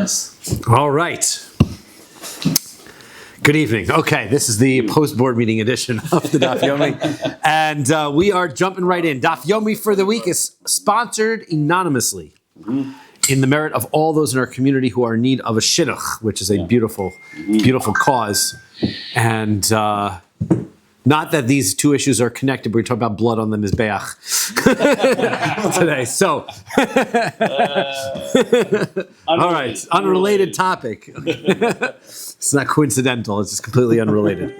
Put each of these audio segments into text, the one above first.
anonymous. All right. Good evening. Okay, this is the post-board meeting edition of the Daf Yomi. And we are jumping right in. Daf Yomi for the week is sponsored anonymously in the merit of all those in our community who are in need of a shidduch, which is a beautiful, beautiful cause. And not that these two issues are connected, but we're talking about blood on the Mizbeach today. So, all right, unrelated topic. It's not coincidental. It's just completely unrelated.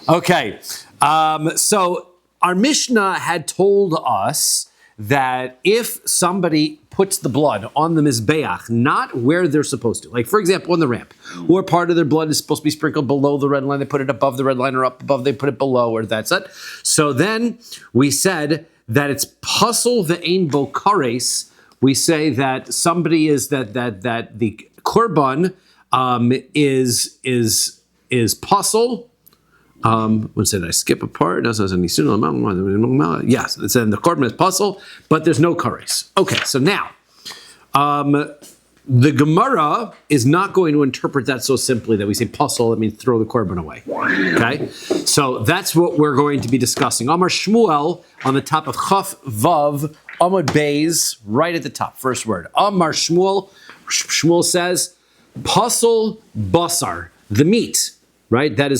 Okay, so our Mishnah had told us that if somebody puts the blood on the Mizbeach, not where they're supposed to, like for example on the ramp, or part of their blood is supposed to be sprinkled below the red line, they put it above the red line, or up above, they put it below, or that's it. So then we said that it's puzzle ve'ein bo kares. We say that somebody is that the korban is puzzle. When said I skip a part? Yes, it's in the korban is puzzle, but there's no kares. Okay, so now the Gemara is not going to interpret that so simply that we say puzzle, that means throw the korban away. Okay, so that's what we're going to be discussing. Amar Shmuel on the top of Chaf Vav Amud Beis, right at the top, first word. Amar Shmuel. Shmuel says puzzle basar, the meat. Right, that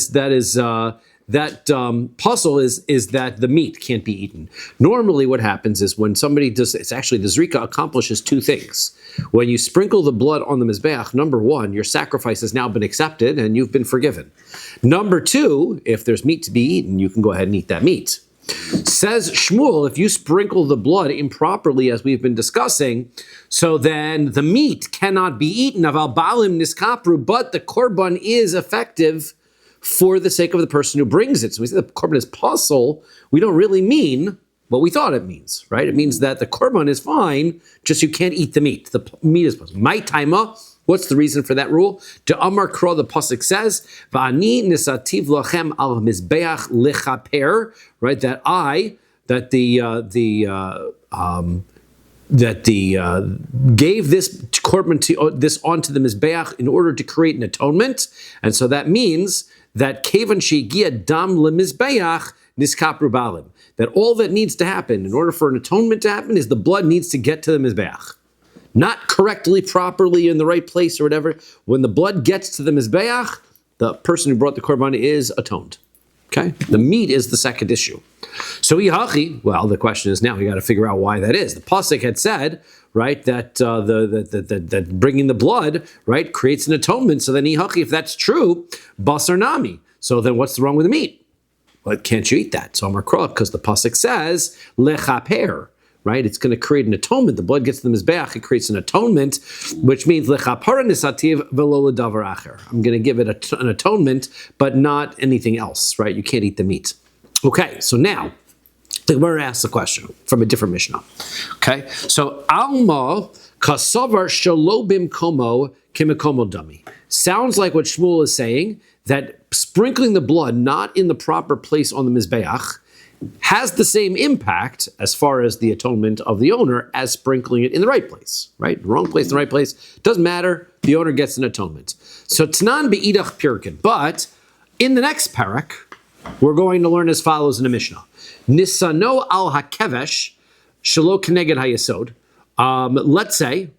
puzzle is that the meat can't be eaten. Normally, what happens is when somebody does, it's actually the zrika accomplishes two things. When you sprinkle the blood on the mizbeach, number one, your sacrifice has now been accepted and you've been forgiven. Number two, if there's meat to be eaten, you can go ahead and eat that meat. Says Shmuel, if you sprinkle the blood improperly, as we've been discussing, so then the meat cannot be eaten. Aval balim niskapru, but the korban is effective for the sake of the person who brings it. So we say the korban is puzzle. We don't really mean what we thought it means, right? It means that the korban is fine, just you can't eat the meat. The meat is puzzle. My taima. What's the reason for that rule? To Amar Kro, the pasuk says, "Va'ani nisativ lachem al mizbeach lechaper," right? That gave this korban this onto the mizbeach in order to create an atonement, and so that means that kevan shegia dam lemizbeach niskapru balim. That all that needs to happen in order for an atonement to happen is the blood needs to get to the mizbeach. Not correctly, properly, in the right place or whatever. When the blood gets to the mizbeach, the person who brought the korban is atoned. Okay? The meat is the second issue. So ihachi, well, the question is now we got to figure out why that is. The pasuk had said, right, that that bringing the blood, right, creates an atonement. So then ihachi, if that's true, basar nami. So then what's wrong with the meat? Well, can't you eat that? So Amar Krah, because the pasuk says lechaper. Right, it's going to create an atonement. The blood gets to the mizbeach, it creates an atonement, which means lechapara nisativ velo ledavar acher. I'm going to give it an atonement, but not anything else. Right, you can't eat the meat. Okay, so now the Gemara asks a question from a different Mishnah. Okay, so alma kasavar shelo bimkomo kimikomo dami. Sounds like what Shmuel is saying, that sprinkling the blood not in the proper place on the mizbeach has the same impact as far as the atonement of the owner as sprinkling it in the right place, right? The wrong place, the right place, doesn't matter, the owner gets an atonement. So Tnan be'idach pirkin, but in the next parak, we're going to learn as follows in the Mishnah. Nisano al hakevesh shelo keneged hayesod. Let's say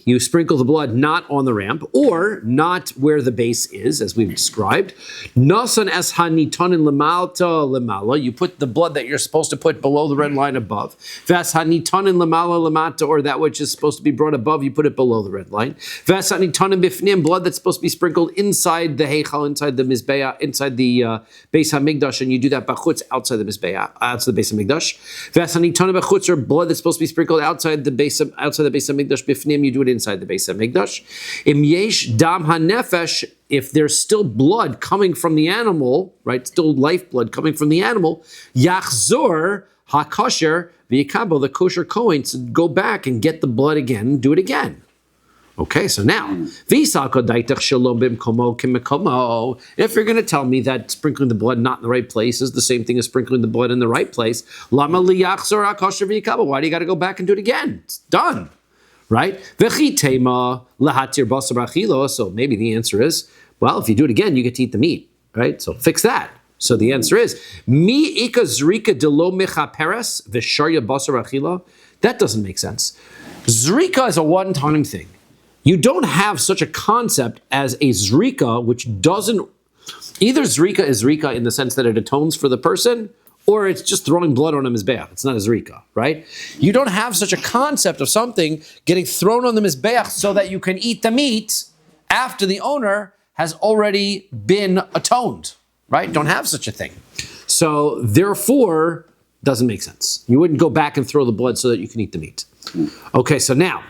you sprinkle the blood not on the ramp or not where the base is, as we've described. Nasan es hanitonin lemalta lemala. You put the blood that you're supposed to put below the red line above. Vas hanitonin lemala lemata, or that which is supposed to be brought above, you put it below the red line. Vas hanitonin bifnim, blood that's supposed to be sprinkled inside the heichal, inside the mizbeah, inside the Beis Hamikdash, and you do that bachutz, outside the mizbeah, outside the Beis Hamikdash. Vas hanitonin bachutz, or blood that's supposed to be sprinkled outside the Beis Hamikdash bifnim, you do it inside the Beis Hamikdash. Im yesh dam hanefesh, if there's still blood coming from the animal, right, still lifeblood coming from the animal, yachzor hakosher v'yikabel, the kosher kohen, so go back and get the blood again and do it again. Okay, so now, if you're going to tell me that sprinkling the blood not in the right place is the same thing as sprinkling the blood in the right place, why do you got to go back and do it again? It's done. right? V'chi tema lahatir basar achilo. So maybe the answer is, well, if you do it again, you get to eat the meat, right? So fix that. So the answer is, mi ika zrika de lo mechaperes v'sharya basar achila. That doesn't make sense. Zrika is a one-time thing. You don't have such a concept as a zrika, which doesn't, either zrika is zrika in the sense that it atones for the person, or it's just throwing blood on a mizbeach. It's not a zrika, right? You don't have such a concept of something getting thrown on the mizbeach so that you can eat the meat after the owner has already been atoned, right? Don't have such a thing. So therefore, doesn't make sense. You wouldn't go back and throw the blood so that you can eat the meat. Okay, so now,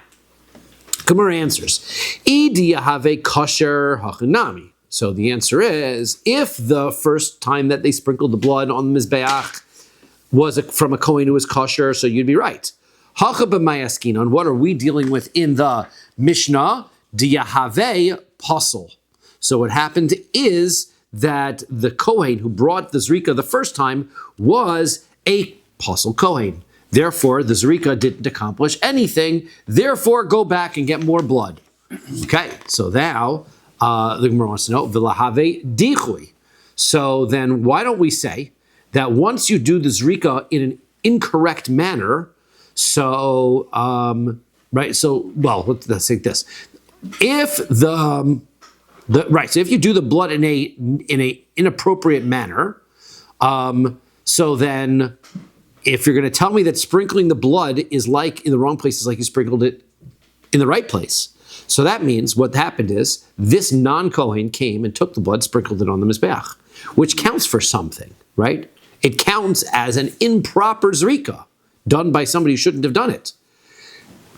Gemara answers. Idi have kosher hachinami. So the answer is, if the first time that they sprinkled the blood on the mizbeach was from a kohen who was kosher, so you'd be right. Hacha b'mayaskin, on what are we dealing with in the Mishnah? Diyahave pasul. So what happened is that the kohen who brought the zrika the first time was a pasul kohen. Therefore, the zrika didn't accomplish anything. Therefore, go back and get more blood. Okay, so now the Gemara wants to know, v'lahave dichui. So then why don't we say that once you do the zrika in an incorrect manner, so, right, so, well, let's take this. If so if you do the blood in a inappropriate manner, so then if you're going to tell me that sprinkling the blood is like in the wrong place, is like you sprinkled it in the right place. So that means what happened is this non-Kohen came and took the blood, sprinkled it on the Mizbeach, which counts for something, right? It counts as an improper zrika done by somebody who shouldn't have done it.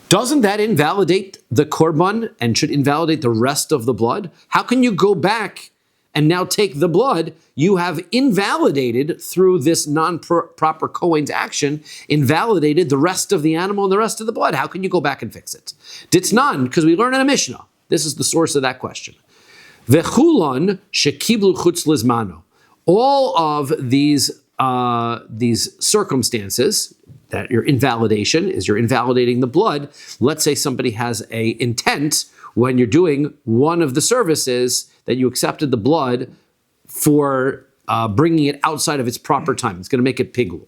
Doesn't that invalidate the korban and should invalidate the rest of the blood? How can you go back and now take the blood you have invalidated through this non-proper Kohen's action, invalidated the rest of the animal and the rest of the blood? How can you go back and fix it? Ditnan, because we learn in a Mishnah. This is the source of that question. Vechulon shekiblu chutz lizmano. All of these circumstances that your invalidation is you're invalidating the blood. Let's say somebody has a intent when you're doing one of the services that you accepted the blood for bringing it outside of its proper time. It's going to make it pigul.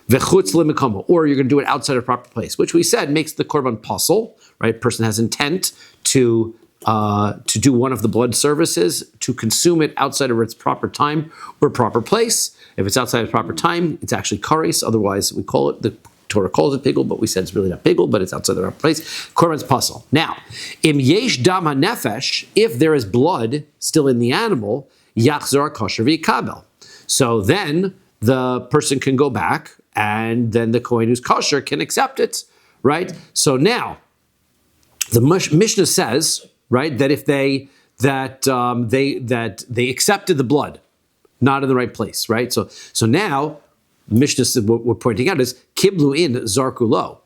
Vechutz lemekamo, or you're going to do it outside of proper place, which we said makes the korban pasul, right? Person has intent to do one of the blood services, to consume it outside of its proper time or proper place. If it's outside of proper time, it's actually kares. Otherwise, we call it, the Torah calls it pigul, but we said it's really not pigul, but it's outside of our place. Korban's pasul. Now, im yesh dam hanefesh, if there is blood still in the animal, yachzor kosher v'yikabel. So then the person can go back, and then the kohen who's kosher can accept it, right? So now, the Mishnah says, right, that if they accepted the blood, not in the right place, right? So now, Mishnah, what we're pointing out is kiblu in zarkulo.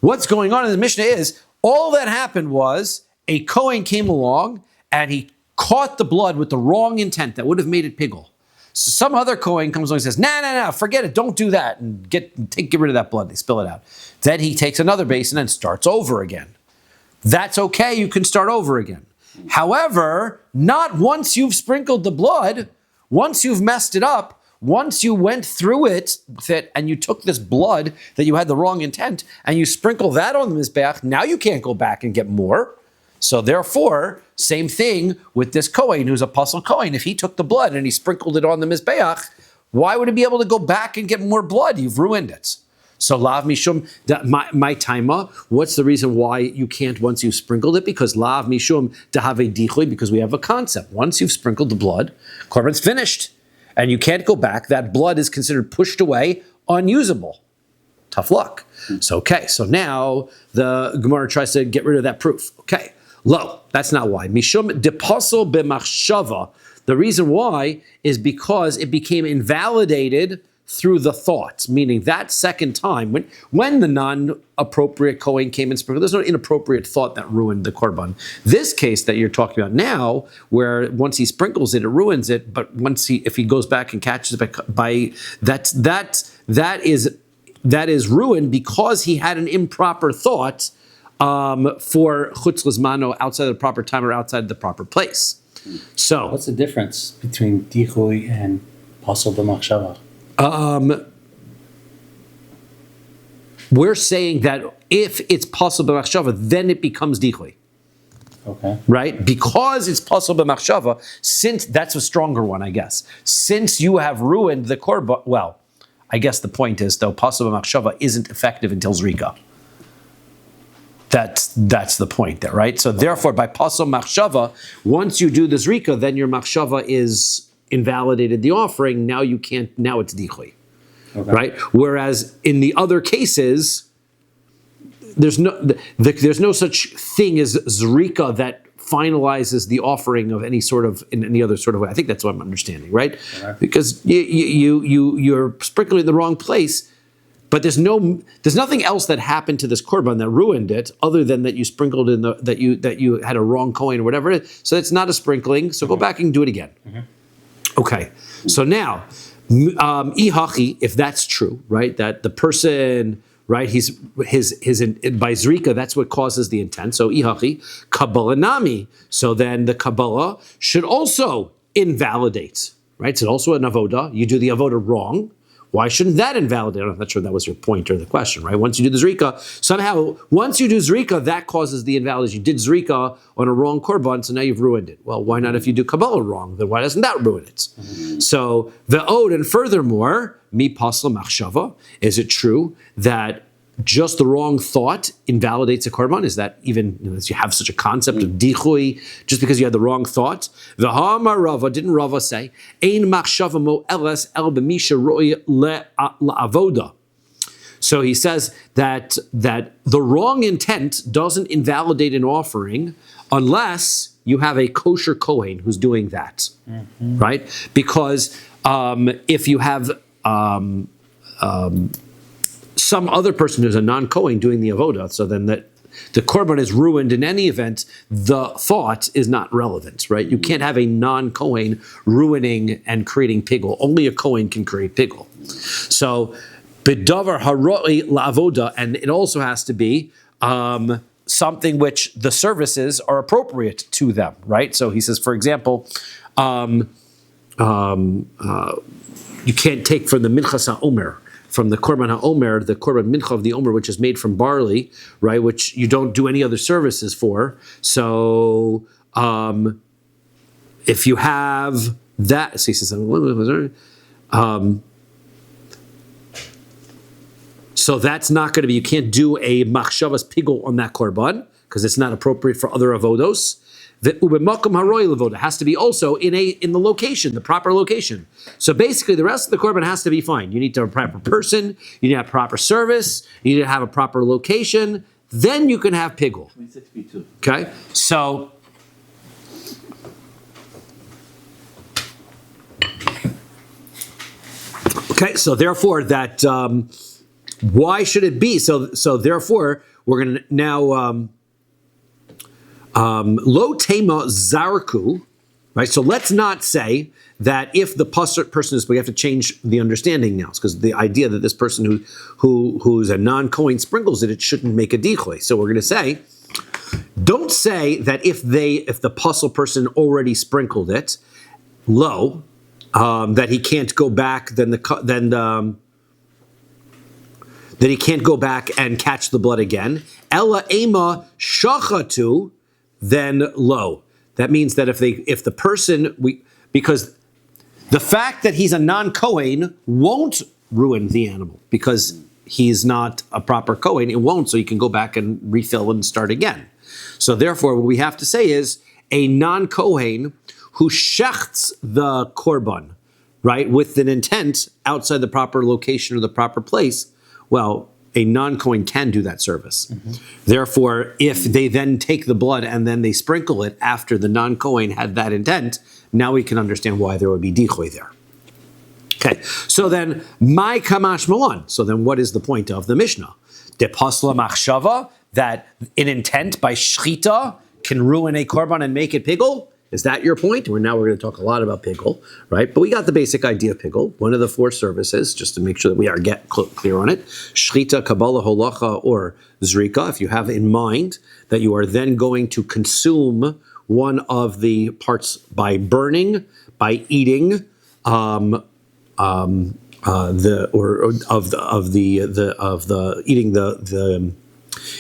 What's going on in the Mishnah is all that happened was a Kohen came along and he caught the blood with the wrong intent that would have made it pigul. So some other Kohen comes along and says, no, forget it, don't do that, and get rid of that blood. They spill it out. Then he takes another basin and starts over again. That's okay, you can start over again. However, not once you've sprinkled the blood, once you've messed it up, once you went through it and you took this blood that you had the wrong intent and you sprinkle that on the Mizbeach, now you can't go back and get more. So therefore, same thing with this Kohen who's a pasul Kohen. If he took the blood and he sprinkled it on the Mizbeach, why would he be able to go back and get more blood? You've ruined it. So lav mishum, my taima, what's the reason why you can't once you've sprinkled it? Because lav mishum dahave dichui, because we have a concept. Once you've sprinkled the blood, korban's finished. And you can't go back. That blood is considered pushed away, unusable. Tough luck. So now the Gemara tries to get rid of that proof. Okay, lo, that's not why. Mishum depasul b'machshava. The reason why is because it became invalidated through the thought, meaning that second time, when the non-appropriate Kohen came and sprinkled, there's no inappropriate thought that ruined the korban. This case that you're talking about now, where once he sprinkles it, it ruins it, but if he goes back and catches it by that is ruined because he had an improper thought for chutz l'zmano, outside of the proper time or outside the proper place. So, what's the difference between dichui and pasol b'machshava? We're saying that if it's pasol b'machshava, then it becomes dichui. Okay. Right? Because it's pasol b'machshava, since that's a stronger one, I guess. Since you have ruined the korban, well, I guess the point is, though, pasol b'machshava isn't effective until zrika. That's the point there, right? So therefore, by pasol machshava, once you do the zrika, then your machshava is invalidated the offering. Now you can't. Now it's dichui, right? Whereas in the other cases, there's no such thing as zrika that finalizes the offering of any sort of in any other sort of way. I think that's what I'm understanding, right? Because you're sprinkling in the wrong place. But there's nothing else that happened to this korban that ruined it, other than that you sprinkled in that you had a wrong coin or whatever it is. So it's not a sprinkling. So go back and do it again. Okay. So now, ihachi, if that's true, right? That the person, right? His by zrika, that's what causes the intent. So ihachi kabbalah nami. So then the kabbalah should also invalidate, right? It's also an avoda. You do the avoda wrong. Why shouldn't that invalidate? I'm not sure that was your point or the question, right? Once you do the zrika, somehow, once you do zrika, that causes the invalidation. You did zrika on a wrong korban, so now you've ruined it. Well, why not if you do Kabbalah wrong? Then why doesn't that ruin it? So the ode, and furthermore, mi pasla machshava, is it true that just the wrong thought invalidates a korban? Is that even, you have such a concept of dichui, just because you had the wrong thought? V'ha'amar Rava, didn't Rava say, ein machshava mo eles el b'misha roi le'avoda? So he says that the wrong intent doesn't invalidate an offering unless you have a kosher kohen who's doing that, right? Because if you have some other person who's a non-Kohen doing the avoda, so then that the korban is ruined in any event, the thought is not relevant, right? You can't have a non-Kohen ruining and creating pigul. Only a Kohen can create pigul. So, bedavar haroi la'avoda, and it also has to be something which the services are appropriate to them, right? So he says, for example, you can't take from the minchas ha'omer, from the korban ha'omer, the korban mincha of the omer, which is made from barley, right, which you don't do any other services for. So if you have that, so he says, so that's not going to be, you can't do a machshavas pigul on that korban, because it's not appropriate for other avodos. The ubemakom haroy levoda has to be also in the location, the proper location. So basically, the rest of the korban has to be fine. You need to have a proper person, you need to have proper service, you need to have a proper location. Then you can have pigul. 26b2. Okay, so therefore that why should it be so? Therefore, we're going to now. Lo tema zarku, right? So let's not say that if the person is, we have to change the understanding now, because the idea that this person who's a non-Kohen sprinkles it shouldn't make a dichui. So we're going to say, don't say that if the puzzle person already sprinkled it, that he can't go back. That he can't go back and catch the blood again. Ella ema shachatu. Then lo. That means that if the person, because the fact that he's a non-Kohen won't ruin the animal, because he's not a proper Kohen, it won't, so you can go back and refill and start again. So therefore, what we have to say is a non-Kohen who shechts the korban, right, with an intent outside the proper location or the proper place, well, a non-Kohen can do that service. Therefore, if they then take the blood and then they sprinkle it after the non-Kohen had that intent, now we can understand why there would be dichui there. Okay, so then, my kamash malan. So then what is the point of the Mishnah? De pasla machshava, that an intent by shchita can ruin a korban and make it pigul? Is that your point? Now we're going to talk a lot about pigul, right? But we got the basic idea of pigul. One of the 4 services, just to make sure that we are clear on it, shchita, kabbalah, holacha, or zrika, if you have in mind that you are then going to consume one of the parts by burning, by eating,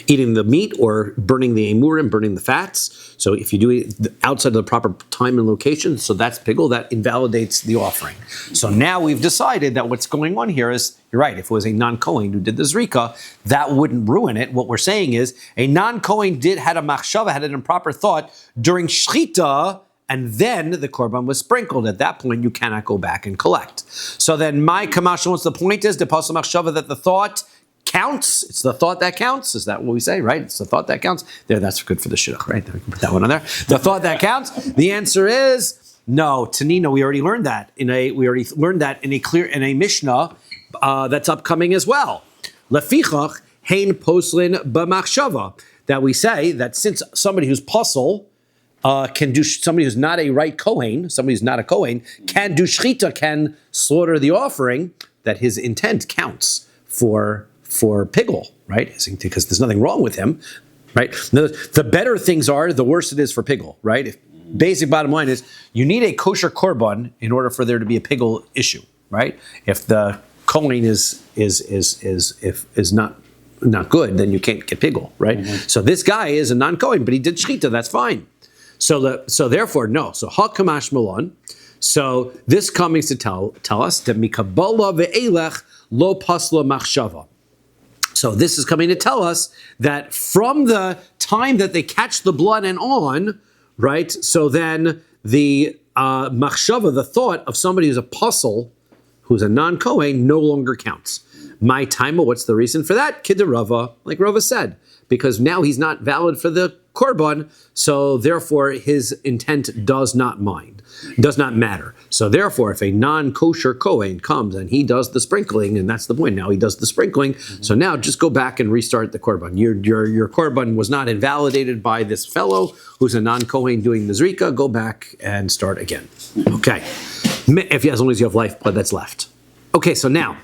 eating the meat or burning the emurim, burning the fats. So if you do it outside of the proper time and location, so that's pigul, that invalidates the offering. So now we've decided that what's going on here is, you're right, if it was a non-Kohen who did the zrika, that wouldn't ruin it. What we're saying is a non-Kohen had a machshava, had an improper thought during shchita, and then the korban was sprinkled. At that point, you cannot go back and collect. So then my kamash, what's the point is, the pasal machshava, that the thought counts. It's the thought that counts. Is that what we say, right? It's the thought that counts. There, that's good for the shidduch, right? We can put that one on there. The thought that counts. The answer is no. Tanina, we already learned that in a Mishnah that's upcoming as well. Lefichach hein poslin b'machshava, that we say that since somebody who's pasal can do, somebody who's not a right Kohen, somebody who's not a Kohen can do shchita, can slaughter the offering, that his intent counts for pigul, right? Because there's nothing wrong with him, right? The better things are, the worse it is for pigul, right? Basic bottom line is, you need a kosher korban in order for there to be a pigul issue, right? If the Kohen is not good, then you can't get pigul, right? Mm-hmm. So this guy is a non-Kohen, but he did shchita, that's fine. So therefore, no. So hakamash malon. So this comes to tell us that mikabala ve'elech lo pasla machshava. So this is coming to tell us that from the time that they catch the blood and on, right? So then the machshava, the thought of somebody who's a pasal, who's a non-Kohen, no longer counts. My taima, what's the reason for that? Kidda Rava, like Rava said, because now he's not valid for the korban, so therefore his intent does not matter. So therefore, if a non-kosher Kohen comes and he does the sprinkling, and that's the point, now he does the sprinkling, so now just go back and restart the korban. Your korban was not invalidated by this fellow who's a non-Kohen doing the zrika, go back and start again. Okay, as long as you have lifeblood that's left. Okay, so now,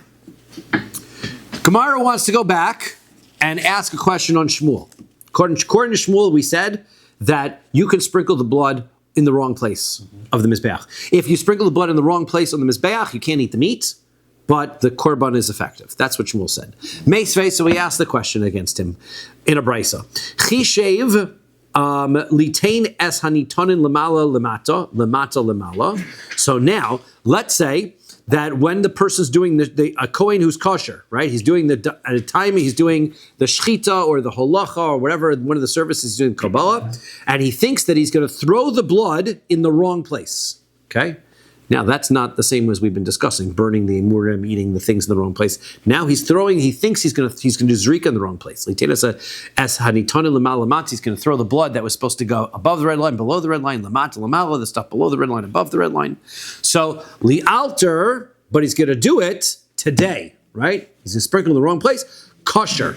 Gemara wants to go back and ask a question on Shmuel. According to Shmuel, we said that you can sprinkle the blood in the wrong place of the Mizbeach. If you sprinkle the blood in the wrong place on the Mizbeach, you can't eat the meat, but the korban is effective. That's what Shmuel said. Meisvei, so we asked the question against him in a brisa. Chishev litain es hanitonin lemala lemata. So now, let's say that when the person's doing a Kohen who's kosher, right? He's doing at a time he's doing the shchita or the holacha or whatever, one of the services he's doing Kabbalah, and he thinks that he's going to throw the blood in the wrong place. Okay? Now that's not the same as we've been discussing, burning the emurim, eating the things in the wrong place. Now he thinks he's going to do zrika in the wrong place. He's going to throw the blood that was supposed to go above the red line, below the red line, lamata lamala, the stuff below the red line, above the red line. So li'alter, but he's going to do it today, right? He's going to sprinkle in the wrong place. Kosher.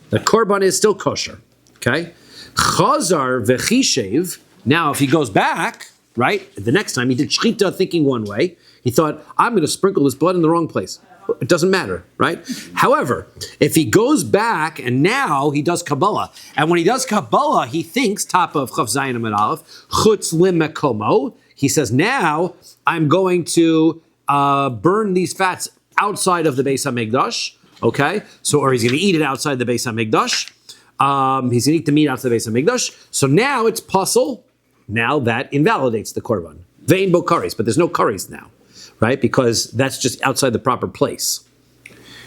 The korban is still kosher. Okay? Chazar v'chishev. Now if he goes back, right? The next time he did shchita thinking one way. He thought, I'm going to sprinkle this blood in the wrong place. It doesn't matter, right? However, if he goes back and now he does Kabbalah, and when he does Kabbalah, he thinks, top of Chav Zayin Amud Aleph, chutz limekomo. He says, now I'm going to burn these fats outside of the Beis HaMikdash, okay? So, or he's going to eat it outside the Beis HaMikdash. He's going to eat the meat outside the Beis HaMikdash. So now it's puzzle. Now that invalidates the korban. Vein bo kares, but there's no kares now, right? Because that's just outside the proper place.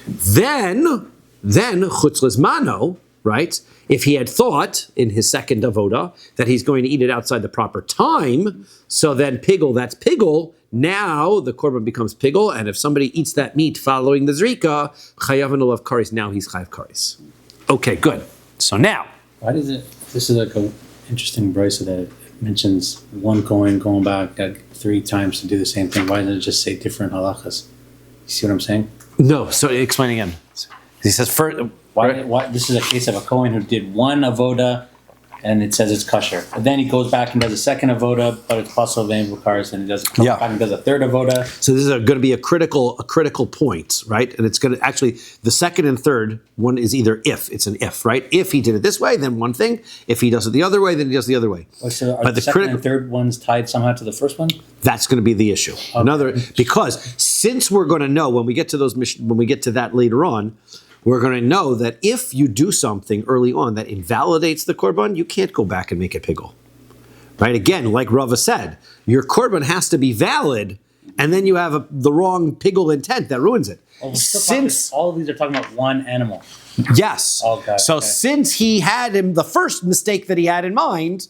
Then chutz lizmano, right? If he had thought in his second avoda that he's going to eat it outside the proper time, so then pigul, that's pigul. Now the korban becomes pigul, and if somebody eats that meat following the zrika, chayav olav kares. Now he's chayav kares. Okay, good. So now, why does it? This is like an interesting brisa that it mentions one Kohen going back 3 times to do the same thing. Why doesn't it just say different halachas? You see what I'm saying? No. So explain again. He says first. Why this is a case of a Kohen who did one avoda and it says it's kosher. But then he goes back and does a second avoda, but it's pasul vein bukaris, and he does back and does a third avoda. So this is going to be a critical point, right? And it's going to actually, the second and third one is either if, it's an if, right? If he did it this way, then one thing. If he does it the other way, then he does the other way. So are the second and third ones tied somehow to the first one? That's going to be the issue. Okay. Because since we're going to know when we get to that later on, we're going to know that if you do something early on that invalidates the korban, you can't go back and make it pigul. Right? Again, like Rava said, your korban has to be valid, and then you have the wrong pigul intent that ruins it. Since all of these are talking about one animal. Yes. Since he had the first mistake that he had in mind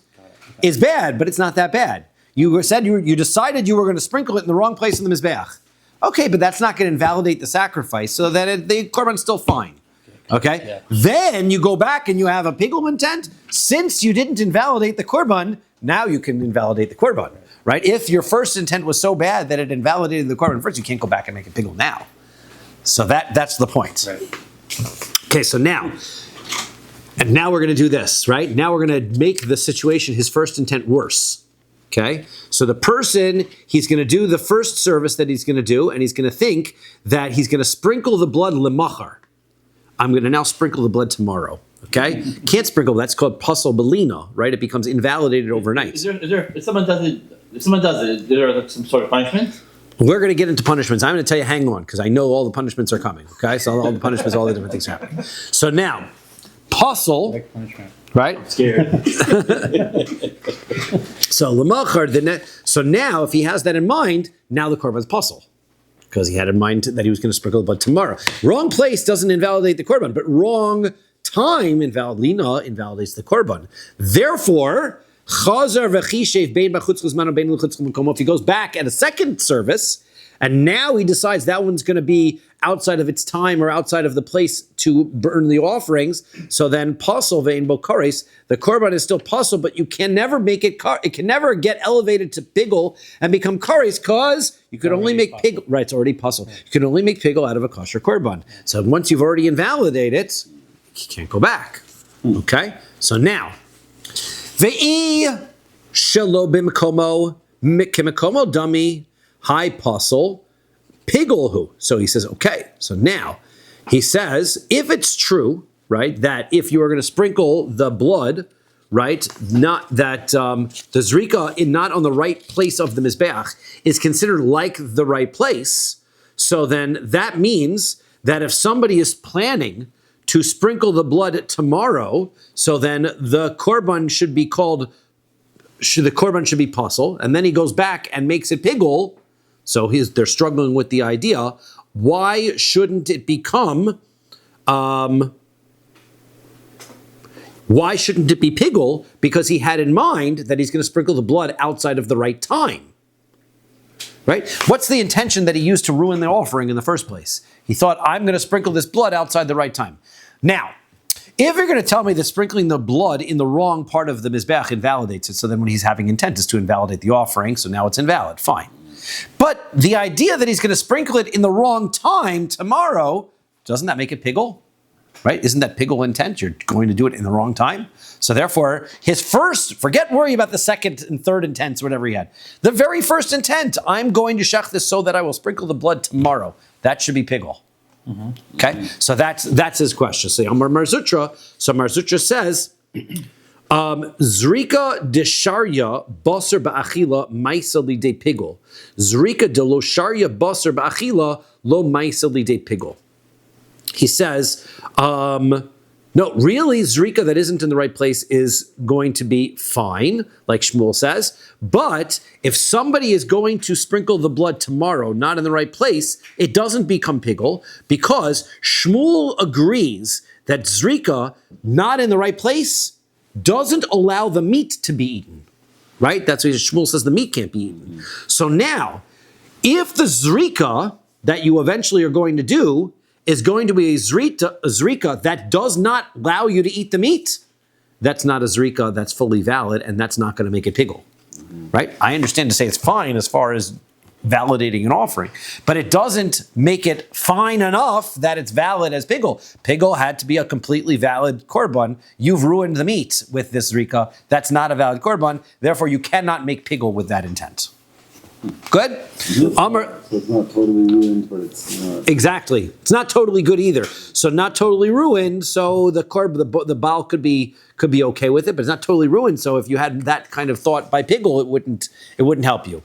is bad, but it's not that bad. You said you decided you were going to sprinkle it in the wrong place in the mizbeach. Okay, but that's not going to invalidate the sacrifice, so that the korban's still fine. Okay? Yeah. Then you go back and you have a pigul intent. Since you didn't invalidate the korban, now you can invalidate the korban. Right? If your first intent was so bad that it invalidated the korban first, you can't go back and make a pigul now. So that's the point. Right. Okay, so now we're going to do this, right? Now we're going to make the situation, his first intent, worse. Okay, so the person, he's going to do the first service that he's going to do, and he's going to think that he's going to sprinkle the blood lemachar. I'm going to now sprinkle the blood tomorrow. Okay, can't sprinkle. That's called pasul belina, right? It becomes invalidated overnight. Is there if someone does it, is there like some sort of punishment? We're going to get into punishments. I'm going to tell you, hang on, because I know all the punishments are coming. Okay, so all the punishments, all the different things happen. So now, pasul. Right? I'm scared. So lemachar, so now if he has that in mind, now the korban's pasul, because he had in mind that he was going to sprinkle the blood tomorrow. Wrong place doesn't invalidate the korban, but wrong time invalidates the korban. Therefore, if he goes back at a second service, and now he decides that one's going to be outside of its time or outside of the place to burn the offerings, so then pasul vein bokares, the korban is still pasul, but you can never make it can never get elevated to pigul and become kares, because you could only make pigul. Right, it's already pasul. You can only make pigul out of a kosher korban. So once you've already invalidated it, you can't go back. Okay? So now, ve'i shelo b'mekomo k'mekomo dami high pasul pigulhu. So he says, okay, so now he says, if it's true, right, that if you are going to sprinkle the blood, right, not that the zrika not on the right place of the mizbeach is considered like the right place, so then that means that if somebody is planning to sprinkle the blood tomorrow, so then the korban should be pasul, and then he goes back and makes it pigul. So they're struggling with the idea. Why shouldn't it become? Why shouldn't it be pigul? Because he had in mind that he's going to sprinkle the blood outside of the right time. Right? What's the intention that he used to ruin the offering in the first place? He thought, I'm going to sprinkle this blood outside the right time. Now, if you're going to tell me that sprinkling the blood in the wrong part of the mizbeach invalidates it, so then when he's having intent is to invalidate the offering, so now it's invalid, fine. But the idea that he's going to sprinkle it in the wrong time tomorrow, doesn't that make it pigul? Right? Isn't that pigul intent? You're going to do it in the wrong time. So therefore, his first, worry about the second and third intents, whatever he had. The very first intent, I'm going to shech this so that I will sprinkle the blood tomorrow. That should be pigul. Mm-hmm. Okay? So that's his question. So Mar Zutra says, Zrika desharya basar ba'achila maisa lide pigul. Zrika de lo sharya basar ba'achila lo maisa lide pigul. He says, no, really, zrika that isn't in the right place is going to be fine, like Shmuel says. But if somebody is going to sprinkle the blood tomorrow, not in the right place, it doesn't become pigul, because Shmuel agrees that zrika, not in the right place, doesn't allow the meat to be eaten, right? That's why Shmuel says the meat can't be eaten. So now, if the zrika that you eventually are going to do is going to be a zrika that does not allow you to eat the meat, that's not a zrika that's fully valid, and that's not going to make it pigul, right? I understand to say it's fine as far as validating an offering. But it doesn't make it fine enough that it's valid as pigul. Pigul had to be a completely valid korban. You've ruined the meat with this zrika. That's not a valid korban. Therefore, you cannot make pigul with that intent. Good? So it's not totally ruined, but it's not. Exactly. It's not totally good either. So not totally ruined. So the baal could be okay with it, but it's not totally ruined. So if you had that kind of thought by pigul, it wouldn't help you,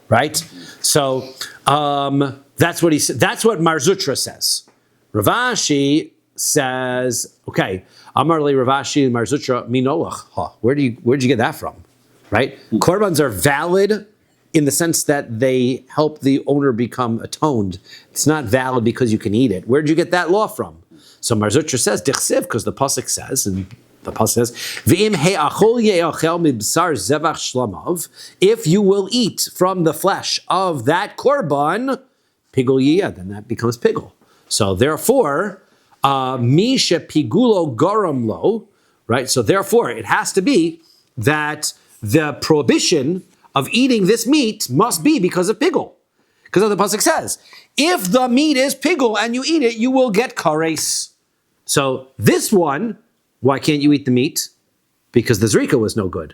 right? So that's what he said. That's what Mar Zutra says. Rav Ashi says, okay, Amar le Rav Ashi and Mar Zutra minolach. Where'd you get that from? Right? Korbans are valid in the sense that they help the owner become atoned. It's not valid because you can eat it. Where'd you get that law from? So Mar Zutra says, Dichsiv, because the pasuk says, and the pasuk says, V'im he'achol ye'achel mibsar zevach shlamav, if you will eat from the flesh of that korban, pigul yiyah, then that becomes pigul. So therefore, mi shepigulo garam lo, right? So therefore, it has to be that the prohibition of eating this meat must be because of pigul. Because the pasuk says, if the meat is pigul and you eat it, you will get kares. So this one, why can't you eat the meat? Because the zrika was no good.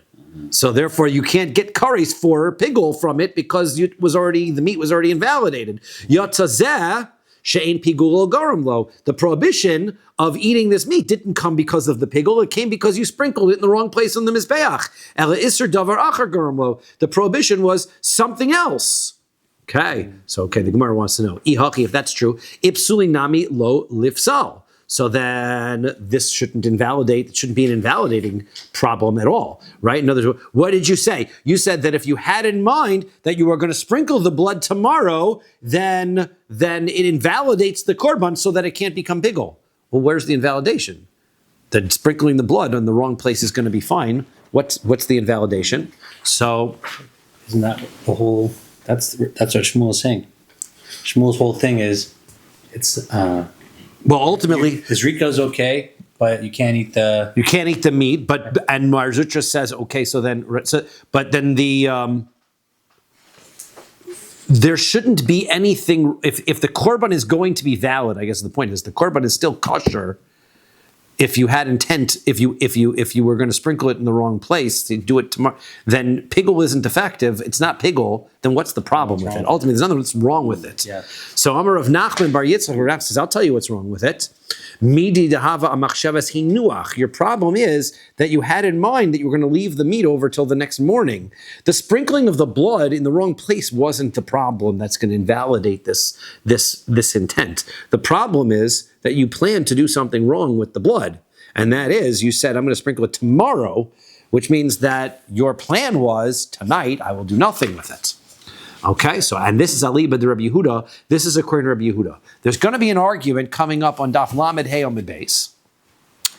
So therefore you can't get kares for pigul from it because the meat was already invalidated. Yatzazeh she'ein pigul garam lo. The prohibition of eating this meat didn't come because of the pigul. It came because you sprinkled it in the wrong place on the mizbeach. Ela iser davar acher garam lo. The prohibition was something else. Okay, the Gemara wants to know, Ihaki, if that's true, ipsuli nami lo lifsal. So then this shouldn't be an invalidating problem at all, right? In other words, what did you say? You said that if you had in mind that you were going to sprinkle the blood tomorrow, then it invalidates the korban so that it can't become pigul. Well, where's the invalidation? That sprinkling the blood on the wrong place is going to be fine. What's the invalidation? So, isn't that the whole? That's what Shmuel is saying. Shmuel's whole thing is, it's well, ultimately, the zrika's okay, but you can't eat the meat. And Mar Zutra says okay. But then there shouldn't be anything if the korban is going to be valid. I guess the point is the korban is still kosher. If you had intent, if you were going to sprinkle it in the wrong place to do it tomorrow, then pigul isn't effective. It's not pigul. Then what's the problem with it? Ultimately, there's nothing that's wrong with it. Yeah. So Amar of Nachman Bar Yitzchak Rav says, I'll tell you what's wrong with it. Midi dehava amachshavas hinuach. Your problem is that you had in mind that you were going to leave the meat over till the next morning. The sprinkling of the blood in the wrong place wasn't the problem that's going to invalidate this intent. The problem is that you plan to do something wrong with the blood. And that is, you said, I'm going to sprinkle it tomorrow, which means that your plan was, tonight, I will do nothing with it. Okay, and this is Aliba de Rabbi Yehuda. This is according to Rabbi Yehuda. There's going to be an argument coming up on Daf Lamed Hey Amud Beis.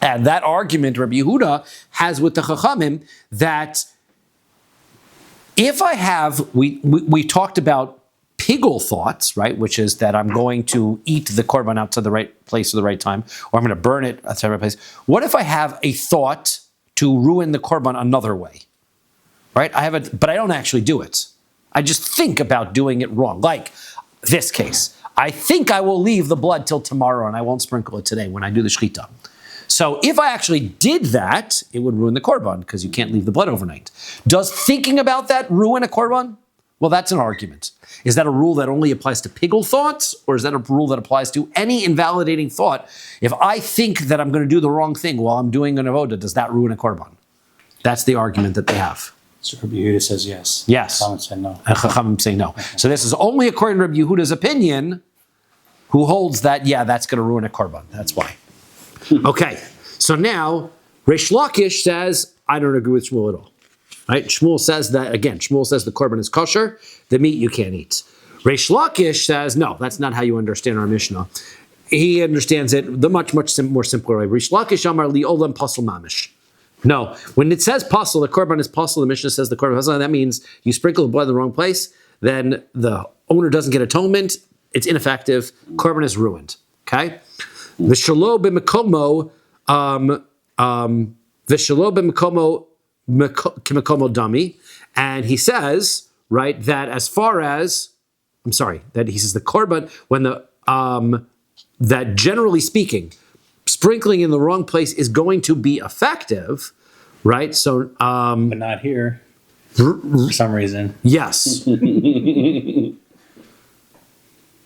And that argument Rabbi Yehuda has with the Chachamim that if I have, we talked about pigul thoughts, right? Which is that I'm going to eat the korban out to the right place at the right time, or I'm going to burn it at the right place. What if I have a thought to ruin the korban another way, right? But I don't actually do it. I just think about doing it wrong. Like this case, I think I will leave the blood till tomorrow and I won't sprinkle it today when I do the shechita. So if I actually did that, it would ruin the korban because you can't leave the blood overnight. Does thinking about that ruin a korban? Well, that's an argument. Is that a rule that only applies to pigul thoughts, or is that a rule that applies to any invalidating thought? If I think that I'm going to do the wrong thing while I'm doing an avoda, does that ruin a korban? That's the argument that they have. So Rabbi Yehuda says yes. Yes. Chachamim say no. And Chachamim say no. Okay. So this is only according to Rabbi Yehuda's opinion, who holds that, that's going to ruin a korban. That's why. Okay. So now, Reish Lakish says, I don't agree with Shmuel at all. Right? Shmuel says that, again, Shmuel says the korban is kosher, the meat you can't eat. Reish Lakish says, no, that's not how you understand our Mishnah. He understands it the much more simpler way. Reish Lakish amar li olam pasel mamish. No, when it says pasel, the korban is pasel, the Mishnah says the korban is pasel, that means you sprinkle the blood in the wrong place, then the owner doesn't get atonement, it's ineffective, korban is ruined. Okay? V'shalo b'mekomo, v'shalo b'mekomo Kimakomo Dami, and he says, right, that as far as I'm sorry, that he says the korban, when that generally speaking, sprinkling in the wrong place is going to be effective, right? So, But not here for some reason. yes.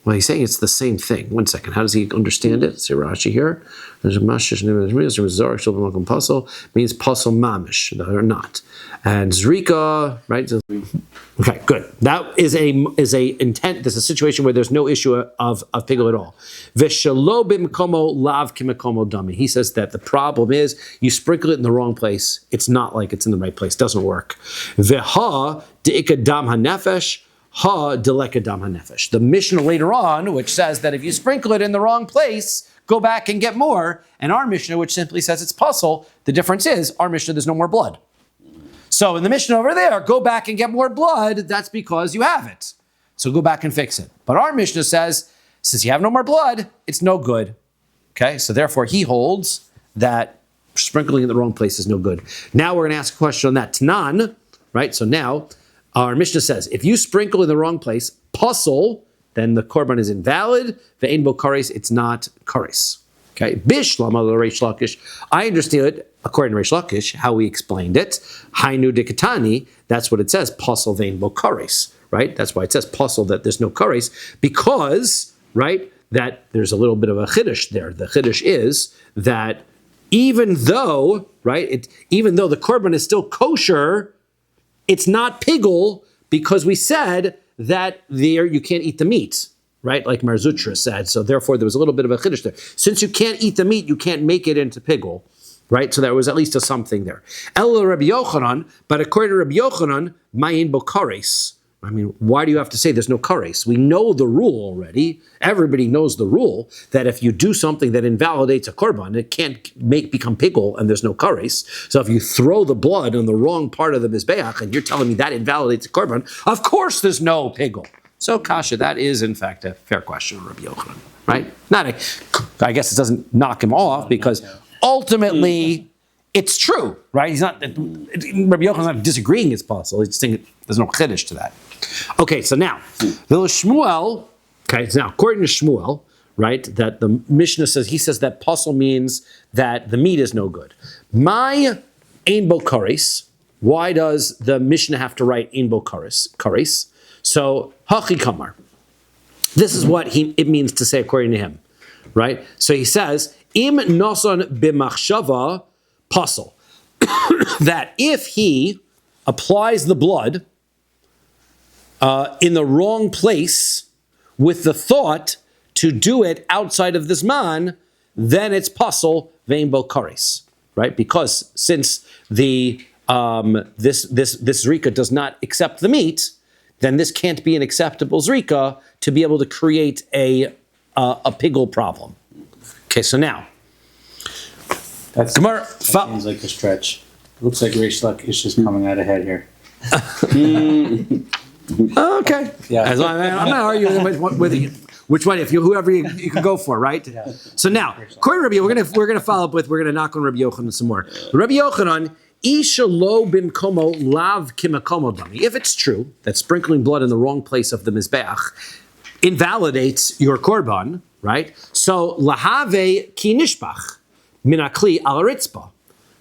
Well, he's saying it's the same thing. One second. How does he understand it? See Rashi here. There's a mashish puzzle means puzzle mamish or not. And zrika, right? Okay, good. That is a intent. There's a situation where there's no issue of pigul at all. V'shelo b'mkomo lav k'mkomo dami. He says that the problem is you sprinkle it in the wrong place. It's not like it's in the right place. Doesn't work. V'ha de'ika dam hanefesh. Ha deleka dam hanefesh. The Mishnah later on, which says that if you sprinkle it in the wrong place, go back and get more. And our Mishnah, which simply says it's puzzle, the difference is our Mishnah, there's no more blood. So in the Mishnah over there, go back and get more blood. That's because you have it. So go back and fix it. But our Mishnah says, since you have no more blood, it's no good. Okay, so therefore he holds that sprinkling in the wrong place is no good. Now we're going to ask a question on that. Tanan, right? So now our Mishnah says, if you sprinkle in the wrong place, puzzle, then the korban is invalid. Ve'ein bo kares, it's not kares. Okay, Bishlam al Reish Lakish. I understood, according to Reish Lakish, how we explained it. Hainu dikatani, that's what it says, puzzle ve'ein bo kares, right? That's why it says puzzle, that there's no kares, because, right, that there's a little bit of a chiddush there. The chiddush is that even though, right, even though the korban is still kosher, it's not pigul because we said that there you can't eat the meat, right? Like Mar Zutra said. So therefore, there was a little bit of a chiddush there. Since you can't eat the meat, you can't make it into pigul, right? So there was at least a something there. El Rabbi Yochanan, but according to Rabbi Yochanan, mayin bo kares. I mean, why do you have to say there's no kares? We know the rule already. Everybody knows the rule that if you do something that invalidates a korban, it can't become pigul, and there's no kares. So if you throw the blood on the wrong part of the mizbeach, and you're telling me that invalidates a korban, of course there's no pigul. So kasha, that is in fact a fair question, Rabbi Yochanan, right? I guess it doesn't knock him off because ultimately it's true, right? He's not. Rabbi Yochanan's not disagreeing it's possible. He's just saying there's no chiddush to that. Okay, so now Shmuel. Okay, so now according to Shmuel, right, that the Mishnah says he says that puzzle means that the meat is no good. My ein bo kares. Why does the Mishnah have to write ein bo kares? So hachi kamar. This is what it means to say according to him, right? So he says im noson b'machshava puzzle. That if he applies the blood in the wrong place with the thought to do it outside of this man, then it's puzzle vein bo kares, right? Because since the this zrika does not accept the meat, then this can't be an acceptable zrika to be able to create a pigul problem. Okay, so now. That seems like a stretch. Looks like Reish Lakish is coming out ahead here. Okay. Yeah. I'm not arguing with you. Which one? Whoever you can go for, right? Yeah. So now, according to Rabbi, we're gonna follow up with. We're gonna knock on Rabbi Yochanan some more. Rabbi Yochanan, isha lo bimkomo lav kimakomo dami. If it's true that sprinkling blood in the wrong place of the mizbeach invalidates your korban, right? So lahave ki nishbach minakli al ritzpa.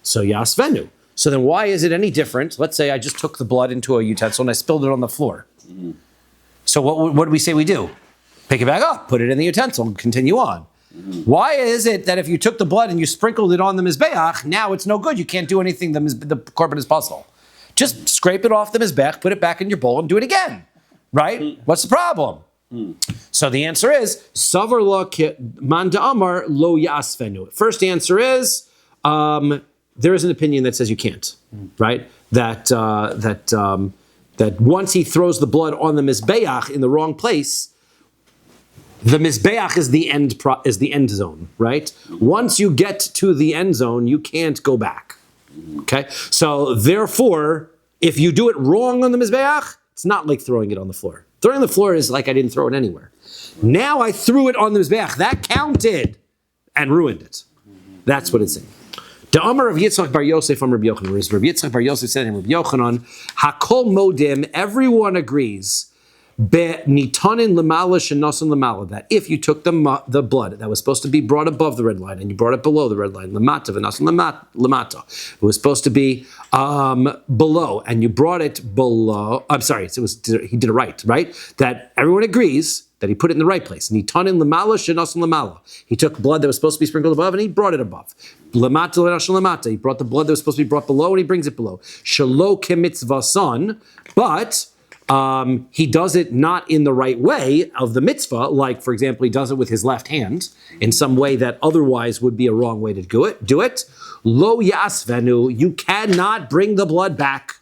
So yasvenu. So then why is it any different? Let's say I just took the blood into a utensil and I spilled it on the floor. Mm-hmm. So what do we say we do? Pick it back up, put it in the utensil, and continue on. Mm-hmm. Why is it that if you took the blood and you sprinkled it on the mizbeach, now it's no good? You can't do anything. The korban is puzzle. Just scrape it off the mizbeach, put it back in your bowl, and do it again. Right? Mm-hmm. What's the problem? Mm-hmm. So the answer is savar lo man da'amar lo yasvenu. First answer is there is an opinion that says you can't. Right? That once he throws the blood on the mizbeach in the wrong place, the mizbeach is the end zone, right? Once you get to the end zone, you can't go back. Okay, so therefore, if you do it wrong on the mizbeach, it's not like throwing it on the floor. Throwing it on the floor is like I didn't throw it anywhere. Now I threw it on the mizbeach. That counted and ruined it. That's what it's saying. The Amar of Yitzchak Bar Yosef from Rabbi Yochanan. Rabbi Yitzchak Bar Yosef said in Rabbi Yochanan, Hakol modim. Everyone agrees. Nitanin lemala shenasan lemala, that if you took the blood that was supposed to be brought above the red line and you brought it below the red line, lemata v'nasan lemata, it was supposed to be below and you brought it below. I'm sorry, he did it right? That everyone agrees that he put it in the right place. Nitanin lemala shenasan lemala. He took blood that was supposed to be sprinkled above and he brought it above. Lemata v'nasan lemata. He brought the blood that was supposed to be brought below and he brings it below. Shelo kemitzvasan, but he does it not in the right way of the mitzvah, like, for example, he does it with his left hand in some way that otherwise would be a wrong way to do it. Lo yasvenu, you cannot bring the blood back.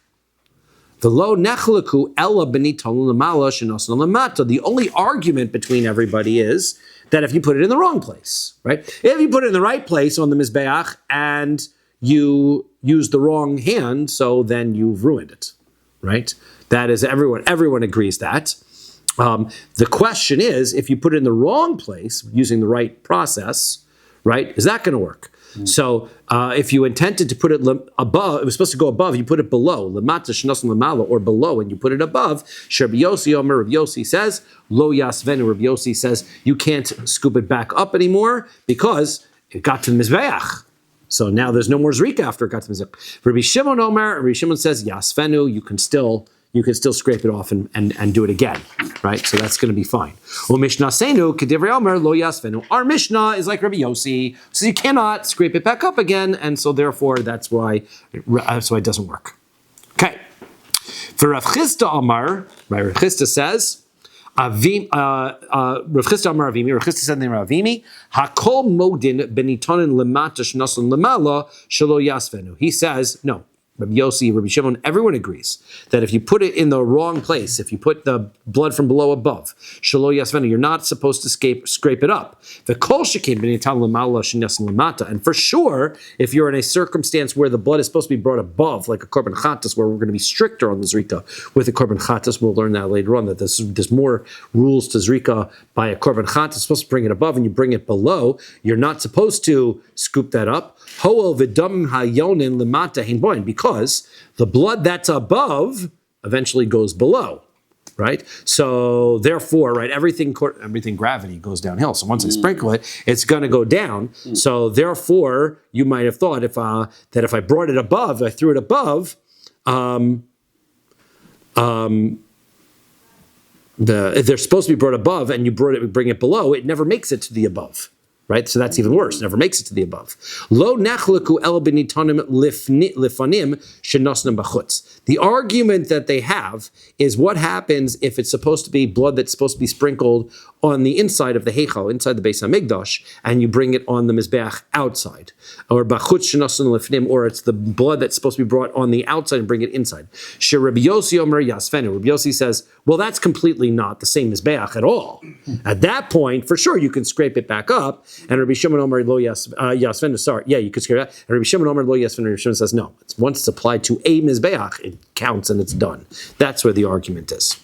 The lo nechleku ella beniton lemala shenasan lemata. The only argument between everybody is that if you put it in the wrong place, right? If you put it in the right place on the mizbeach and you use the wrong hand, so then you've ruined it, right? That is, everyone agrees that. The question is, if you put it in the wrong place, using the right process, right, is that going to work? So if you intended to put it above, it was supposed to go above, you put it below, lemata shnasan lemala, or below, and you put it above, Rabbi Yossi Omer, Rabbi Yossi says, lo yasvenu, Rabbi Yossi says, you can't scoop it back up anymore because it got to the mizbeach. So now there's no more zrika after it got to the mizbeach. Rabbi Shimon Omer, Rabbi Shimon says, yasvenu, you can still scrape it off and do it again, right? So that's going to be fine. Our Mishnah is like Rabbi Yossi, so you cannot scrape it back up again, and so therefore that's why it doesn't work. Okay. For Rav Chisda Amar, right? Rav Chisda says, Rav Chisda Amar Avimi. Rav Chisda said in the Ravimi, Hakol modin benitonin lemata shnasan lemala shelo yasvenu. He says no. Rabbi Yossi, Rabbi Shimon, everyone agrees that if you put it in the wrong place, if you put the blood from below above, shelo yasvenu, you're not supposed to scrape it up. The kol shekin b'nitan lemala shenasan lemata, and for sure, if you're in a circumstance where the blood is supposed to be brought above, like a korban chatas, where we're going to be stricter on the zrika with the korban chatas, we'll learn that later on, that there's more rules to zrika by a korban chatas. You're supposed to bring it above and you bring it below. You're not supposed to scoop that up. Ho'el v'dam hayonin lemata hein boin, because the blood that's above eventually goes below, right? So therefore, right, everything gravity goes downhill. So once I sprinkle it, it's going to go down. So therefore, you might have thought that if I brought it above, I threw it above, if they're supposed to be brought above and you bring it below, it never makes it to the above. Right, so that's even worse. Never makes it to the above. Lo nachleku el benitanim lifanim shenasnim b'chutz. The argument that they have is what happens if it's supposed to be blood that's supposed to be sprinkled on the inside of the heichal, inside the Beis Hamikdash, and you bring it on the mizbeach outside, or b'chutz shenasnim lifnim, or it's the blood that's supposed to be brought on the outside and bring it inside. She Rabbi Yossi Omer Yasvenu. Rabbi Yossi says, well, that's completely not the same mizbeach at all. At that point, for sure, you can scrape it back up. And Rabbi Shimon Omer lo yasvenu. Sorry, yeah, you could scrape that. And Rabbi Shimon Omer lo yasvenu. Rabbi Shimon says no. Once it's applied to a mizbeach, it counts and it's done. That's where the argument is.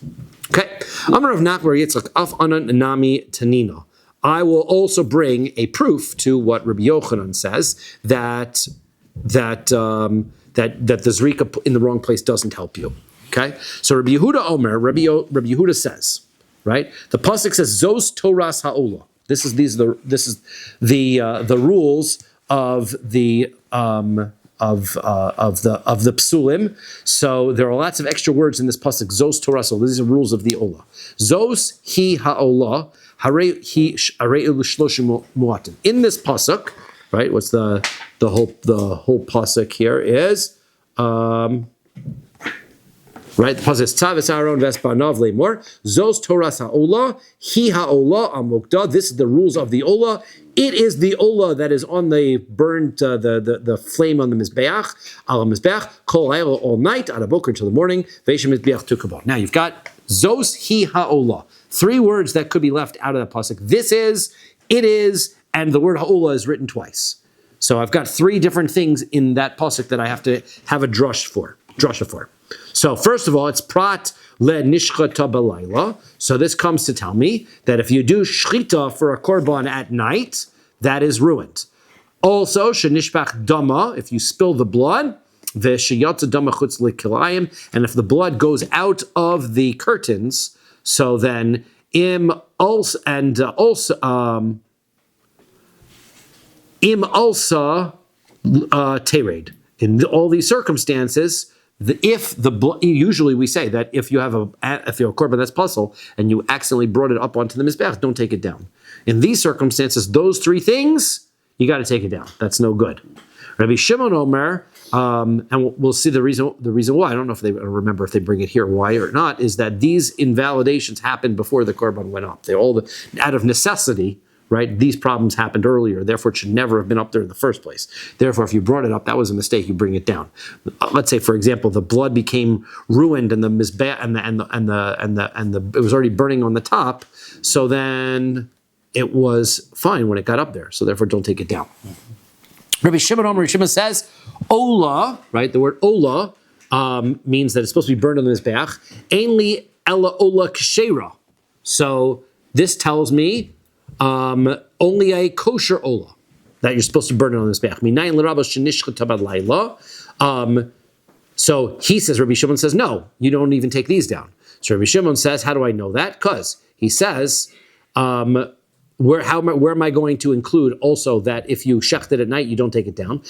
Okay. Amar of Nachbar Yitzchak af anan nami tanina. I will also bring a proof to what Rabbi Yochanan says that the zrika in the wrong place doesn't help you. Okay. So Rabbi Yehuda Omer, Rabbi Yehuda says, right? The pasuk says Zos Toras Ha'olah. This is the rules of the psulim. So there are lots of extra words in this pasuk. Zos Torah. So these are rules of the olah. Zos hi ha'olah harei hi arei shloshim muatim. In this pasuk, right? What's the whole pasuk here is. Right, the pasuk is Tavis Aaron Vespanav Lemor Zos Toras Ha'olah Hi Ha'olah Amokda. This is the rules of the Olah. It is the Olah that is on the burnt the flame on the mizbeach al mizbeach kol hayla all night adaboker until the morning ve'ishem mizbeach tukabah. Now you've got Zos Hi Ha'olah. 3 words that could be left out of that pasuk. This is, it is, and the word Ha'olah is written twice. So I've got 3 different things in that pasuk that I have to have a drasha for. So first of all, it's prat le nishchata balayla. So this comes to tell me that if you do shchita for a korban at night, that is ruined. Also, shenishpach dama, if you spill the blood, v'sheyatza dama chutz lekilayim, and if the blood goes out of the curtains, So then im also im also tered. In all these circumstances, usually we say that if you have a korban that's puzzle and you accidentally brought it up onto the mizbeach, don't take it down. In these circumstances, those three things you got to take it down. That's no good. Rabbi Shimon Omer, and we'll see the reason why. I don't know if they remember if they bring it here, why or not, is that these invalidations happened before the korban went up. They all out of necessity. Right? These problems happened earlier, therefore it should never have been up there in the first place. Therefore, if you brought it up, that was a mistake. You bring it down. Let's say, for example, the blood became ruined and the mizbeach and it was already burning on the top. So then it was fine when it got up there. So therefore, don't take it down. Rabbi Shimon says, "Ola," right? The word "ola" means that it's supposed to be burned on the mizbeach. Ainli ella ola kshera. So this tells me. Only a kosher ola that you're supposed to burn it on this mizbeach. So he says, Rabbi Shimon says, no, you don't even take these down. So Rabbi Shimon says, how do I know that? Because he says, where am I going to include also that if you shecht it at night, you don't take it down?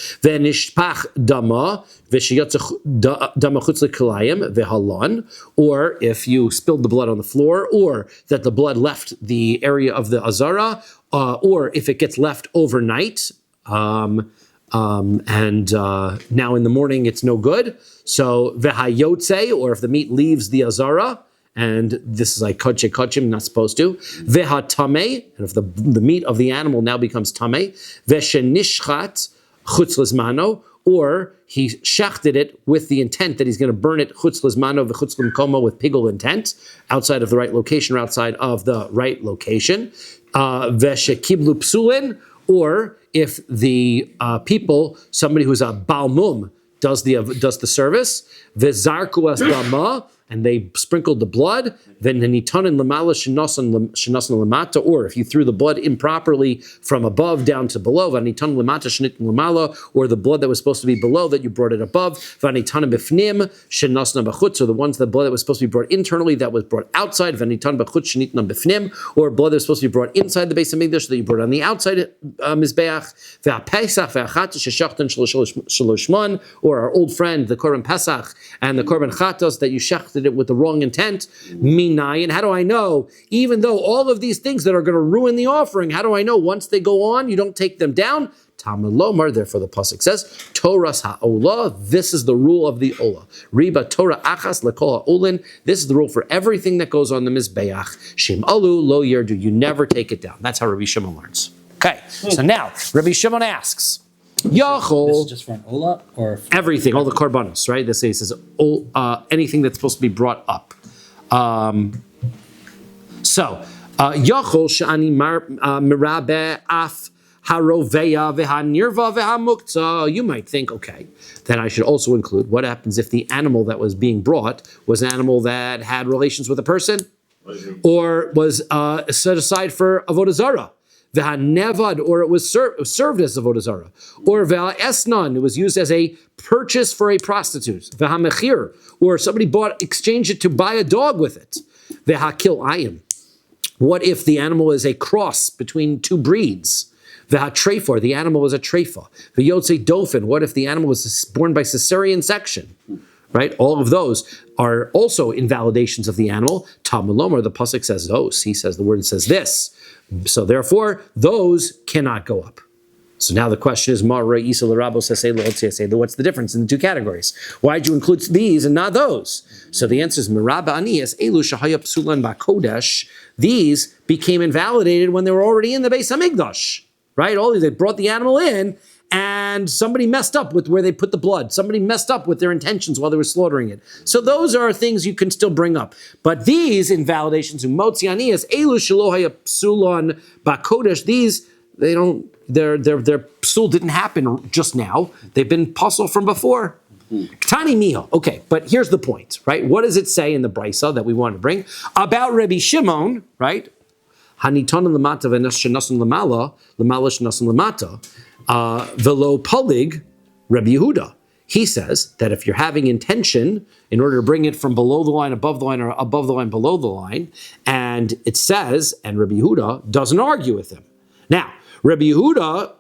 Or if you spilled the blood on the floor, or that the blood left the area of the azara, or if it gets left overnight, and now in the morning it's no good. So vehayotze, or if the meat leaves the azara, and this is like kodshim, not supposed to. Veha tameh, and if the meat of the animal now becomes tameh. Veshenishchat chutz lizmano, or he shechted it with the intent that he's going to burn it chutz lizmano v'chutz l'mkomo with pigul intent, outside of the right location or outside of the right location. Veshekiblu psulin, or if the people, somebody who's a balmum, does the service, v'zarku as dama, and they sprinkled the blood, then nitanin lamala shinasan lamata, or if you threw the blood improperly from above down to below, v'nitanin lamata shnitin lamala, or the blood that was supposed to be below that you brought it above, v'nitanin b'fnim shinasna b'chutz, or the blood that was supposed to be brought internally that was brought outside, v'nitan b'chutz shnitna b'fnim, or blood that was supposed to be brought inside the base of Mikdash that you brought on the outside mizbeach, v'ha'pesach v'ha'chatas sheshachtan shaloshman, or our old friend the korban pesach and the korban chatas that you shechted it with the wrong intent. Minai, and how do I know? Even though all of these things that are going to ruin the offering, how do I know once they go on, you don't take them down? Talmud Lomar, therefore the pasuk says, Torah's ha'olah, this is the rule of the olah. Riba Torah achas lekol ha'olin, this is the rule for everything that goes on the mizbeach. Shim alu lo yerdu, you never take it down. That's how Rabbi Shimon learns. Okay, so now Rabbi Shimon asks, Yachol. This is just for an ola or everything, all the korbanos, right? This says anything that's supposed to be brought up. Yachol shani mirabe af haroveya vehanirva vehamukta. You might think, okay, then I should also include what happens if the animal that was being brought was an animal that had relations with a person, or was set aside for avodah zarah. V'hanevad, or it was served as avodah zarah, or v'ha'esnan, it was used as a purchase for a prostitute. V'hamechir, or somebody exchanged it to buy a dog with it. V'hakil ayim, what if the animal is a cross between two breeds? V'hatrefor, the animal was a trefa. V'yotze dofin, what if the animal was born by cesarean section? Right, all of those are also invalidations of the animal. Talmud Lomar, the pasuk says those. He says the word says this. So therefore, those cannot go up. So now the question is, what's the difference in the two categories? Why did you include these and not those? So the answer is, these became invalidated when they were already in the Beis HaMikdash. Right? They brought the animal in, and somebody messed up with where they put the blood. Somebody messed up with their intentions while they were slaughtering it. So those are things you can still bring up. But these invalidations, these, their psul didn't happen just now. They've been puzzled from before. Tani mio. Okay, but here's the point, right? What does it say in the brisa that we want to bring about Rabbi Shimon, right? Hanitonin lamata v'nashanasun lamala, lamala shanasun lamata. Velo Polig, Rabbi Yehuda. He says that if you're having intention in order to bring it from below the line, above the line, or above the line, below the line, and it says, and Rabbi Yehuda doesn't argue with him. Now, Rabbi Yehuda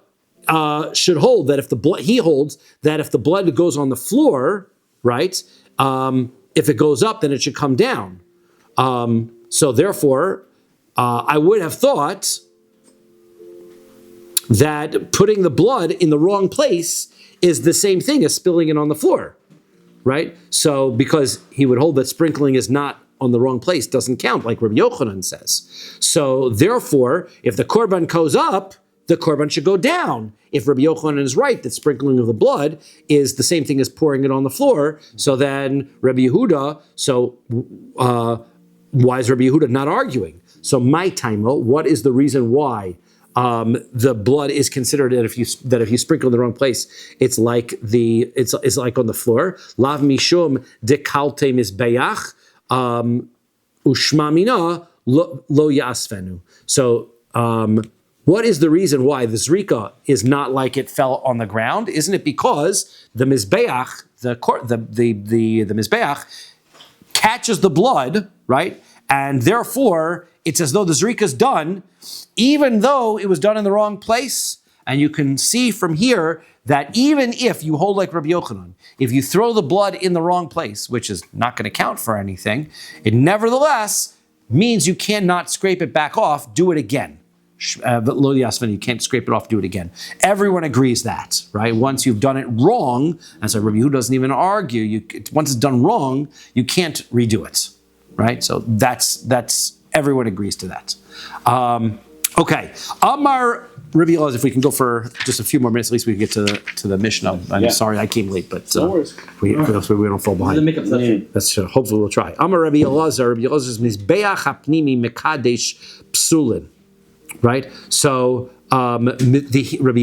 should hold that if the blood, he holds that if the blood goes on the floor, right, if it goes up, then it should come down. So therefore, I would have thought that putting the blood in the wrong place is the same thing as spilling it on the floor, right? So because he would hold that sprinkling is not on the wrong place, doesn't count, like Rabbi Yochanan says. So therefore, if the korban goes up, the korban should go down. If Rabbi Yochanan is right that sprinkling of the blood is the same thing as pouring it on the floor, so then Rabbi Yehuda, why is Rabbi Yehuda not arguing? So my taimo, what is the reason why the blood is considered that if you sprinkle in the wrong place, it's like it's like on the floor. Lav mishum dekalte mizbeach ushma mina lo yasfenu. So what is the reason why the zrika is not like it fell on the ground? Isn't it because the mizbeach, the mizbeach catches the blood, right? And therefore, it's as though the zrika is done, even though it was done in the wrong place. And you can see from here that even if you hold like Rabbi Yochanan, if you throw the blood in the wrong place, which is not going to count for anything, it nevertheless means you cannot scrape it back off, do it again. Lo yasven, you can't scrape it off, do it again. Everyone agrees that, right? Once you've done it wrong, and so Rabbi Yehuda doesn't even argue, once it's done wrong, you can't redo it, right? So that's everyone agrees to that. Okay, Amar Rabbi Elazar, if we can go for just a few more minutes, at least we can get to the Mishnah. I'm sorry I came late, but we don't fall behind. That's hopefully we'll try. Amar Rabbi Elazar is Mizbeach Hapnimi Mekadesh Psulin. Right? So Rabbi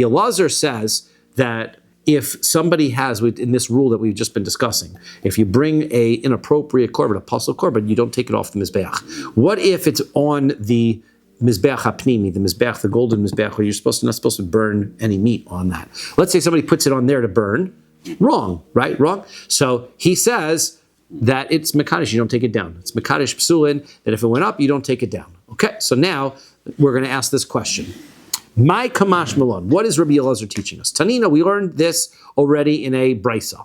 Elazar says that if somebody has, in this rule that we've just been discussing, if you bring a inappropriate korban, a pasul korban, you don't take it off the mizbeach. What if it's on the mizbeach hapnimi, the mizbeach, the golden mizbeach, where you're not supposed to burn any meat on that? Let's say somebody puts it on there to burn. Wrong, right? Wrong. So he says that it's mekadesh, you don't take it down. It's mekadesh psulin, that if it went up, you don't take it down. Okay, so now we're going to ask this question. My kamash malon, what is Rabbi Elazar teaching us? Tanina, we learned this already in a brisa,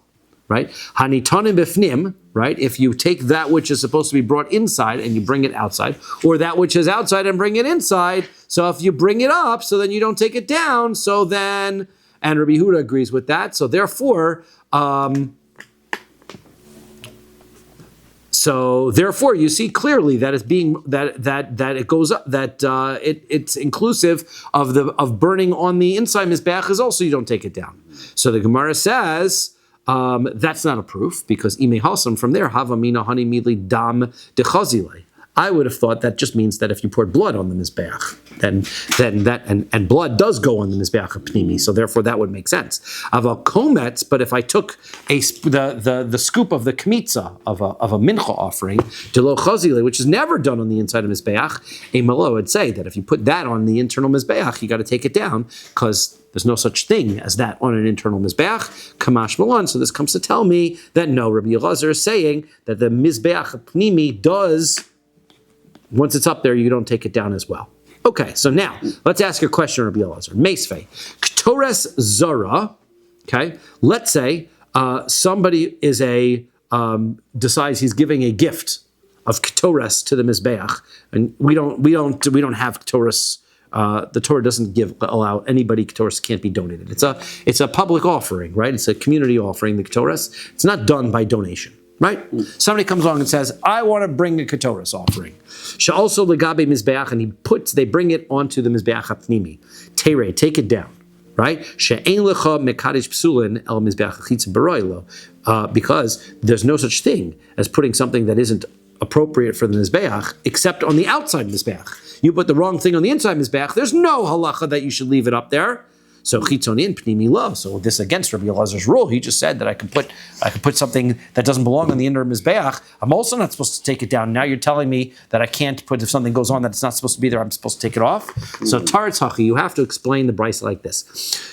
right? Hanitonim bifnim, right? If you take that which is supposed to be brought inside and you bring it outside, or that which is outside and bring it inside. So if you bring it up, so then you don't take it down. So then, and Rabbi Yehuda agrees with that. So therefore, you see clearly that it's being that it goes up, that it's inclusive of burning on the inside mizbeach is also you don't take it down. So the Gemara says that's not a proof because ime hasam from there hava mina hani midli dam dechazile. I would have thought that just means that if you poured blood on the mizbeach, then that and blood does go on the mizbeach pnimi, so therefore that would make sense. Aval kometz, but if I took the scoop of the kmitza of a mincha offering to lo chazile, which is never done on the inside of mizbeach, a malo would say that if you put that on the internal mizbeach, you got to take it down because there's no such thing as that on an internal mizbeach. Kamash malan. So this comes to tell me that no, Rabbi Elazar is saying that the mizbeach pnimi does. Once it's up there, you don't take it down as well. Okay, so now, let's ask a question, Rabbi Elazar. Meisvei, Ktores Zara, okay? Let's say somebody is decides he's giving a gift of Ktores to the Mizbeach, and we don't have Ktores. The Torah doesn't allow anybody Ktores can't be donated. It's a public offering, right? It's a community offering, the Ktores. It's not done by donation. Right? Somebody comes along and says, I want to bring a Ketoris offering. She'also legabe mizbeach, and they bring it onto the mizbeach hapnimi. Teire, take it down. Right? She'ein lecha mekadesh psulin el mizbeach chitza baroilo. Because there's no such thing as putting something that isn't appropriate for the mizbeach, except on the outside mizbeach. You put the wrong thing on the inside mizbeach, there's no halacha that you should leave it up there. So chitzonin pnimi lo. So this against Rabbi Elazar's rule. He just said that I could put something that doesn't belong on the inner mizbeach. I'm also not supposed to take it down. Now you're telling me that I can't put, if something goes on that it's not supposed to be there, I'm supposed to take it off. So taretz hachi, you have to explain the brisa like this.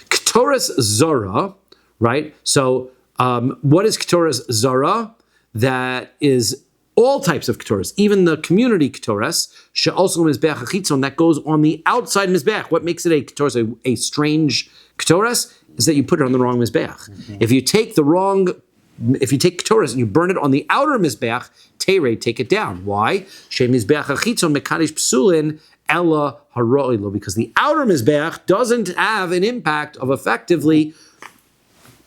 Ktores zara, right? So What is Ketores Zara? That is all types of Ketores, even the community Ketores, also Mizbeach HaChitzon, that goes on the outside Mizbeach. What makes it a Ketores, a strange Ketores, is that you put it on the wrong Mizbeach. If you take Ketores and you burn it on the outer Mizbeach, Teirei, take it down. Why? She Mizbeach HaChitzon Mekadish Psulin Ella Haroilo, because the outer Mizbeach doesn't have an impact of effectively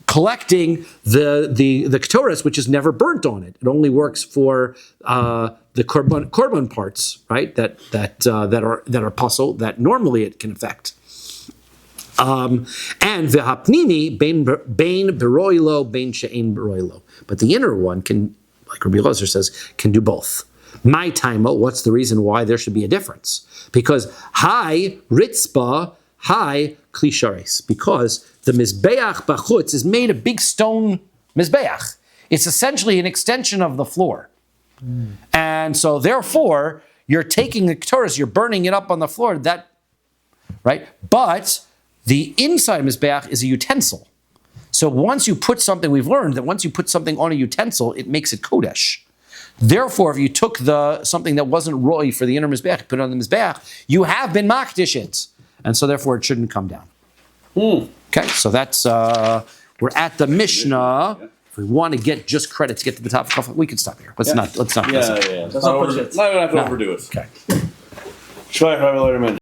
collecting the Ketores, which is never burnt on it. It only works for the korban parts, right? That are puzzle that normally it can affect. And v'hapnimi bein beroilo bein she'ein beroilo. But the inner one can, like Rabbi Elazar says, can do both. My taimo, what's the reason why there should be a difference? Because hi ritzba, hi klishares. Because the mizbeach bachutz is made of big stone mizbeach. It's essentially an extension of the floor. And so therefore, you're taking the Ketores, you're burning it up on the floor, right? But the inside mizbeach is a utensil. So once you put something, we've learned that once you put something on a utensil, it makes it kodesh. Therefore, if you took something that wasn't roy for the inner mizbeach, put it on the mizbeach, you have been makdish it. And so therefore, it shouldn't come down. Okay, so that's, we're at the Mishnah. If we want to get just credit to get to the top of Kafah, we can stop here. Let's not. Let's not push it. Not gonna have to overdo it. Okay. Shvayach Rabbi Loiterman.